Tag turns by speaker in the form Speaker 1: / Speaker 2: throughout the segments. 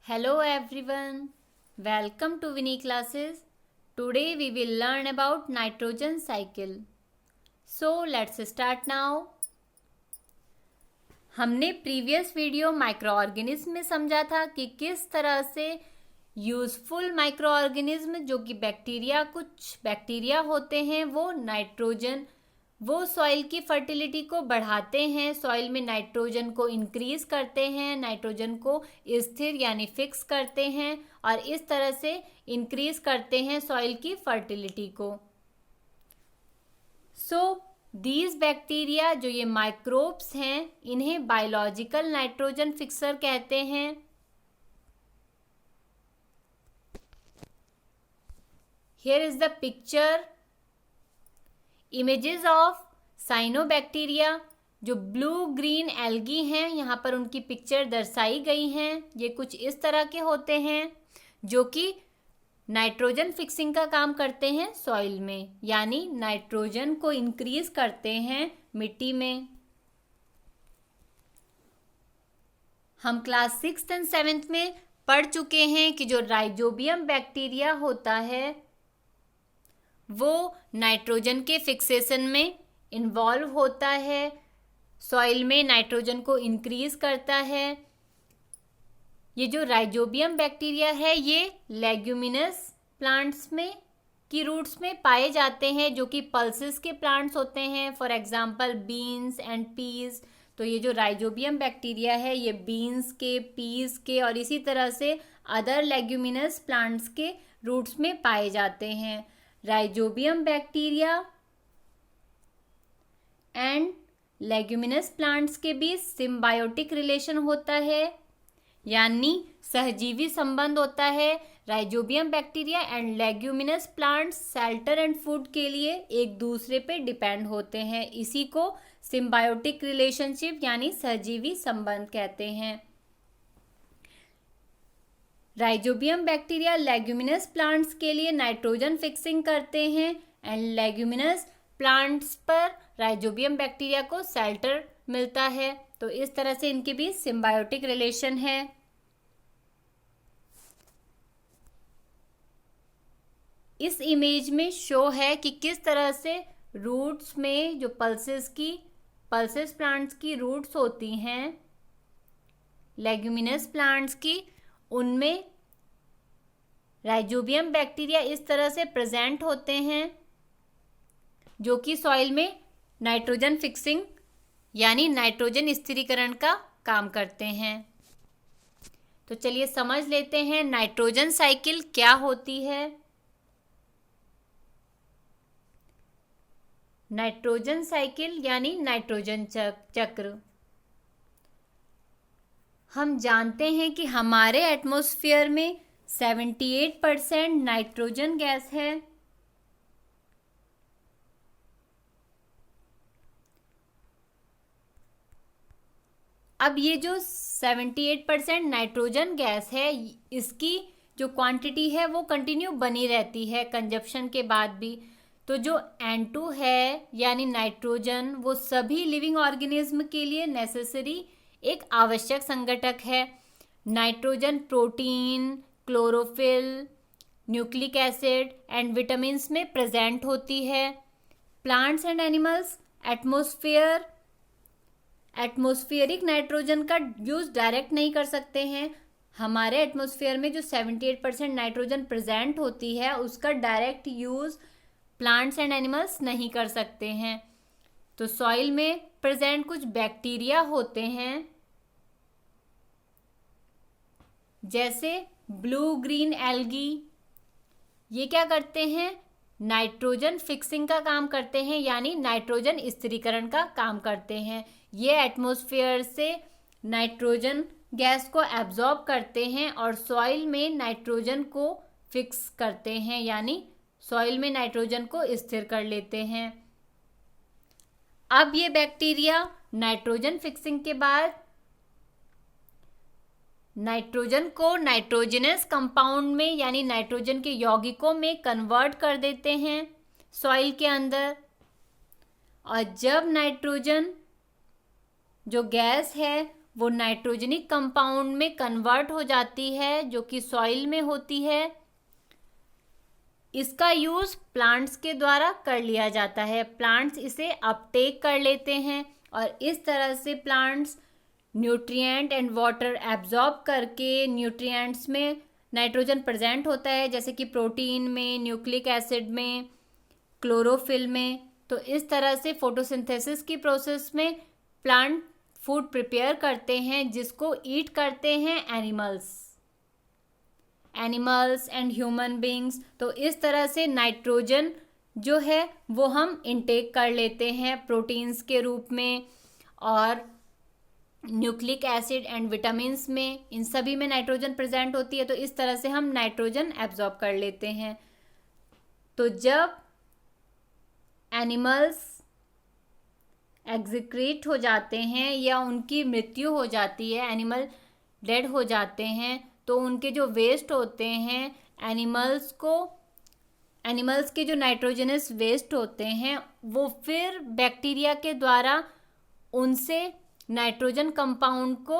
Speaker 1: Hello everyone, welcome to Vinny classes. Today we will learn about nitrogen cycle. So let's start now. हमने previous video micro organism में समझा था कि किस तरह से यूजफुल माइक्रो ऑर्गेनिज्म जो कि कुछ बैक्टीरिया होते हैं वो सॉइल की फर्टिलिटी को बढ़ाते हैं, सॉइल में नाइट्रोजन को इंक्रीज करते हैं, नाइट्रोजन को स्थिर यानी फिक्स करते हैं और इस तरह से इंक्रीज करते हैं सॉइल की फर्टिलिटी को। दीज बैक्टीरिया जो ये माइक्रोब्स हैं, इन्हें बायोलॉजिकल नाइट्रोजन फिक्सर कहते हैं। Here is the picture images of cyanobacteria. जो ब्लू ग्रीन एल्गी हैं, यहाँ पर उनकी पिक्चर दर्शाई गई हैं। ये कुछ इस तरह के होते हैं जो कि नाइट्रोजन फिक्सिंग का काम करते हैं सॉइल में, यानी नाइट्रोजन को इंक्रीज करते हैं मिट्टी में। हम क्लास 6th एंड 7th में पढ़ चुके हैं कि जो राइजोबियम बैक्टीरिया होता है वो नाइट्रोजन के फिक्सेशन में इन्वॉल्व होता है, सॉइल में नाइट्रोजन को इंक्रीज करता है। ये जो राइजोबियम बैक्टीरिया है ये लेग्यूमिनस प्लांट्स में की रूट्स में पाए जाते हैं, जो कि पल्सेस के प्लांट्स होते हैं, for example beans and peas. तो ये जो राइजोबियम बैक्टीरिया है ये बीन्स के, पीज के और इसी तरह से अदर लेग्यूमिनस प्लांट्स के रूट्स में पाए जाते हैं। Rhizobium bacteria and leguminous plants के बीच सिम्बायोटिक रिलेशन होता है, यानी सहजीवी संबंध होता है। Rhizobium bacteria and leguminous plants shelter and food के लिए एक दूसरे पे डिपेंड होते हैं। इसी को सिम्बायोटिक रिलेशनशिप यानी सहजीवी संबंध कहते हैं। राइजोबियम बैक्टीरिया लेग्यूमिनस प्लांट्स के लिए नाइट्रोजन फिक्सिंग करते हैं एंड लेग्यूमिनस प्लांट्स पर राइजोबियम बैक्टीरिया को शेल्टर मिलता है। तो इस तरह से इनके बीच सिम्बायोटिक रिलेशन है। इस इमेज में शो है कि किस तरह से रूट्स में जो पल्सेस प्लांट्स की रूट्स होती हैं लेग्यूमिनस प्लांट्स की, उनमें राइजोबियम बैक्टीरिया इस तरह से प्रेजेंट होते हैं जो कि सॉइल में नाइट्रोजन फिक्सिंग यानी नाइट्रोजन स्थिरीकरण का काम करते हैं। तो चलिए समझ लेते हैं नाइट्रोजन साइकिल क्या होती है। नाइट्रोजन साइकिल यानी नाइट्रोजन चक्र। हम जानते हैं कि हमारे एटमॉस्फेयर में 78% नाइट्रोजन गैस है। अब ये जो 78% नाइट्रोजन गैस है, इसकी जो क्वांटिटी है वो कंटिन्यू बनी रहती है कंजप्शन के बाद भी। तो जो N2 है यानी नाइट्रोजन, वो सभी लिविंग ऑर्गेनिज्म के लिए नेसेसरी एक आवश्यक संघटक है। Nitrogen protein, chlorophyll, nucleic acid and vitamins में प्रेजेंट होती है। Plants and animals atmospheric nitrogen का यूज डायरेक्ट नहीं कर सकते हैं। हमारे एटमॉस्फेयर में जो 78% नाइट्रोजन प्रेजेंट होती है उसका direct use plants and animals नहीं कर सकते हैं। तो सॉइल में प्रेजेंट कुछ बैक्टीरिया होते हैं जैसे ब्लू ग्रीन एल्गी। ये क्या करते हैं? नाइट्रोजन फिक्सिंग का काम करते हैं, यानी नाइट्रोजन स्थिरीकरण का काम करते हैं। ये एटमॉस्फेयर से नाइट्रोजन गैस को एब्जॉर्ब करते हैं और सॉइल में नाइट्रोजन को फिक्स करते हैं, यानी सॉइल में नाइट्रोजन को स्थिर कर लेते हैं। अब ये बैक्टीरिया नाइट्रोजन फिक्सिंग के बाद नाइट्रोजन को नाइट्रोजनस कंपाउंड में यानी नाइट्रोजन के यौगिकों में कन्वर्ट कर देते हैं सॉइल के अंदर। और जब नाइट्रोजन जो गैस है वो नाइट्रोजनिक कंपाउंड में कन्वर्ट हो जाती है जो कि सॉइल में होती है। इसका यूज़ प्लांट्स के द्वारा कर लिया जाता है। प्लांट्स इसे अपटेक कर लेते हैं और इस तरह से plants nutrient and water absorb करके, न्यूट्रिएंट्स में नाइट्रोजन प्रेजेंट होता है जैसे कि प्रोटीन में, न्यूक्लिक एसिड में, क्लोरोफिल में। तो इस तरह से फोटोसिंथेसिस की प्रोसेस में प्लांट फूड प्रिपेयर करते हैं जिसको ईट करते हैं एनिमल्स एंड ह्यूमन बींग्स। तो इस तरह से नाइट्रोजन जो है वो हम इनटेक कर लेते हैं प्रोटीन्स के रूप में और न्यूक्लिक एसिड एंड विटामिन्स में, इन सभी में नाइट्रोजन प्रेजेंट होती है। तो इस तरह से हम नाइट्रोजन एब्जॉर्ब कर लेते हैं। तो जब एनिमल्स एग्जीक्रीट हो जाते हैं या उनकी मृत्यु हो जाती है, एनिमल डेड हो जाते हैं, तो उनके जो वेस्ट होते हैं एनिमल्स के जो नाइट्रोजनस वेस्ट होते हैं वो फिर बैक्टीरिया के द्वारा उनसे नाइट्रोजन कंपाउंड को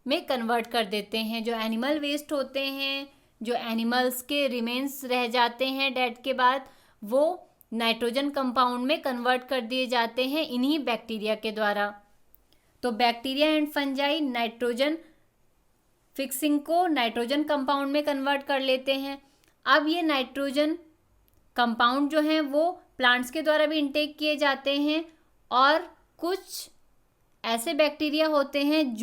Speaker 1: में कन्वर्ट कर देते हैं। जो एनिमल वेस्ट होते हैं, जो एनिमल्स के रिमेन्स रह जाते हैं डेड के बाद, वो नाइट्रोजन कंपाउंड में कन्वर्ट कर दिए जाते हैं इन्हीं बैक्टीरिया के द्वारा। तो bacteria and fungi nitrogen fixing को नाइट्रोजन कंपाउंड में कन्वर्ट कर लेते हैं। अब ये नाइट्रोजन कंपाउंड जो हैं वो प्लांट्स के द्वारा भी इनटेक किए जाते हैं और कुछ ऐसे बैक्टीरिया होते हैं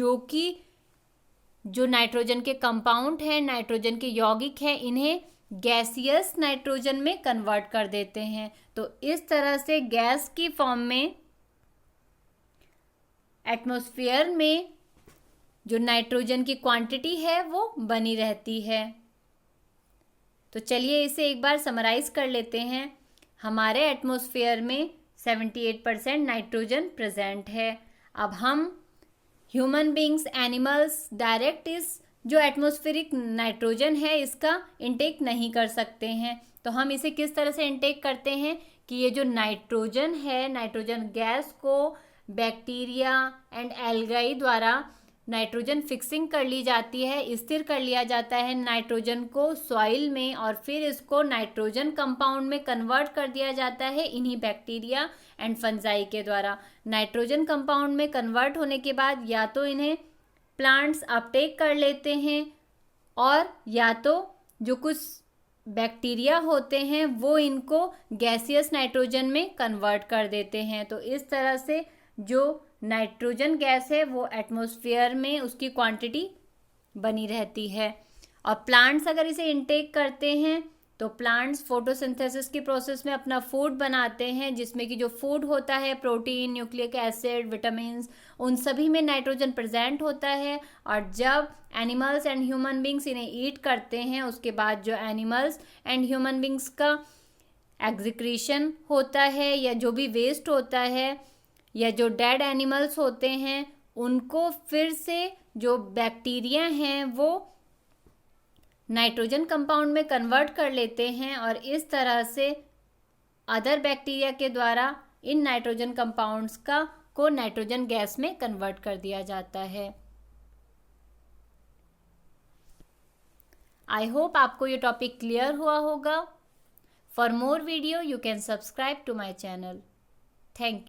Speaker 1: जो नाइट्रोजन के कंपाउंड हैं, नाइट्रोजन के यौगिक हैं, इन्हें गैसियस नाइट्रोजन में कन्वर्ट कर देते हैं। तो इस तरह से गैस की फॉर्म में एटमॉस्फेयर में जो नाइट्रोजन की क्वांटिटी है वो बनी रहती है। तो चलिए इसे एक बार समराइज कर लेते हैं। हमारे एटमॉस्फेयर में 78% नाइट्रोजन प्रेजेंट है। अब हम ह्यूमन बींग्स, एनिमल्स डायरेक्ट इस जो एटमॉस्फेरिक नाइट्रोजन है इसका इनटेक नहीं कर सकते हैं। तो हम इसे किस तरह से इनटेक करते हैं कि ये जो नाइट्रोजन है, नाइट्रोजन गैस को बैक्टीरिया एंड एल्गाई द्वारा नाइट्रोजन फिक्सिंग कर ली जाती है, स्थिर कर लिया जाता है नाइट्रोजन को सॉइल में और फिर इसको नाइट्रोजन कंपाउंड में कन्वर्ट कर दिया जाता है इन्हीं बैक्टीरिया एंड फंजाई के द्वारा। नाइट्रोजन कंपाउंड में कन्वर्ट होने के बाद या तो इन्हें प्लांट्स अपटेक कर लेते हैं और या तो जो कुछ बैक्टीरिया होते हैं वो इनको गैसियस नाइट्रोजन में कन्वर्ट कर देते हैं। तो इस तरह से जो नाइट्रोजन गैस है वो एटमॉस्फेयर में उसकी क्वांटिटी बनी रहती है। और प्लांट्स अगर इसे इनटेक करते हैं तो प्लांट्स फोटोसिंथेसिस की प्रोसेस में अपना फूड बनाते हैं जिसमें कि जो फूड होता है प्रोटीन, न्यूक्लिक एसिड, विटामिन्स, उन सभी में नाइट्रोजन प्रेजेंट होता है। और जब एनिमल्स एंड ह्यूमन बींग्स इन्हें ईट करते हैं उसके बाद जो एनिमल्स एंड ह्यूमन बींग्स का एग्जीक्रीशन होता है या जो भी वेस्ट होता है या जो डेड एनिमल्स होते हैं उनको फिर से जो बैक्टीरिया हैं वो नाइट्रोजन कंपाउंड में कन्वर्ट कर लेते हैं और इस तरह से अदर बैक्टीरिया के द्वारा इन नाइट्रोजन कंपाउंड्स को नाइट्रोजन गैस में कन्वर्ट कर दिया जाता है। आई होप आपको ये टॉपिक क्लियर हुआ होगा। For more video you can subscribe to my channel. Thank you.